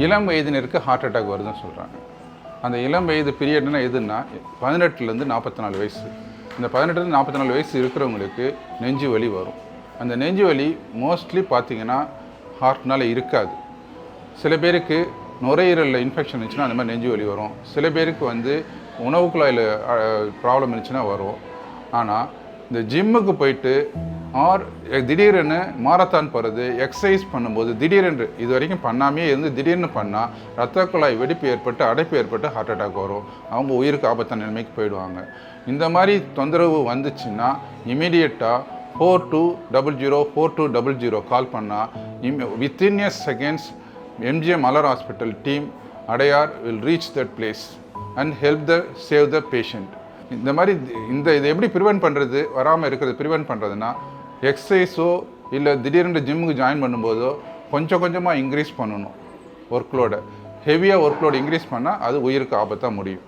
இளம் வயதினருக்கு heart attack வருதுன்னு சொல்கிறாங்க. அந்த இளம் வயது பீரியட்னா எதுன்னா 18லேருந்து 44 வயசு. இந்த 18லேருந்து 44 வயசு இருக்கிறவங்களுக்கு நெஞ்சு வலி வரும். அந்த நெஞ்சு வலி மோஸ்ட்லி பார்த்திங்கன்னா ஹார்ட்னால் இருக்காது. சில பேருக்கு நுரையீரலில் இன்ஃபெக்ஷன் இருந்துச்சுன்னா அந்த மாதிரி நெஞ்சு வலி வரும். சில பேருக்கு உணவு குழாயில் ப்ராப்ளம் இருந்துச்சுன்னா வரும். ஆனால் இந்த ஜிம்முக்கு போயிட்டு திடீரென்னு மாரத்தான் போகிறது, எக்ஸசைஸ் பண்ணும்போது திடீரென்று இது வரைக்கும் பண்ணாமே இருந்து திடீர்னு பண்ணால் ரத்த குழாய் வெடிப்பு ஏற்பட்டு அடைப்பு ஏற்பட்டு ஹார்ட் அட்டாக் வரும். அவங்க உயிருக்கு ஆபத்தான நிலைமைக்கு போயிடுவாங்க. இந்த மாதிரி தொந்தரவு வந்துச்சுன்னா இமீடியட்டாக 4200 கால் பண்ணால் within a seconds MGM Malar hospital team Adyar will reach that place and save the patient. இந்த மாதிரி இதை எப்படி ப்ரிவென்ட் பண்ணுறது, வராமல் இருக்கிறது ப்ரிவென்ட் பண்ணுறதுன்னா எக்ஸசைஸோ இல்லை திடீரென்று ஜிம்முக்கு ஜாயின் பண்ணும்போதோ கொஞ்சமாக இன்க்ரீஸ் பண்ணணும். ஒர்க்லோடை ஹெவியாக இன்க்ரீஸ் பண்ணால் அது உயிருக்கு ஆபத்தாக முடியும்.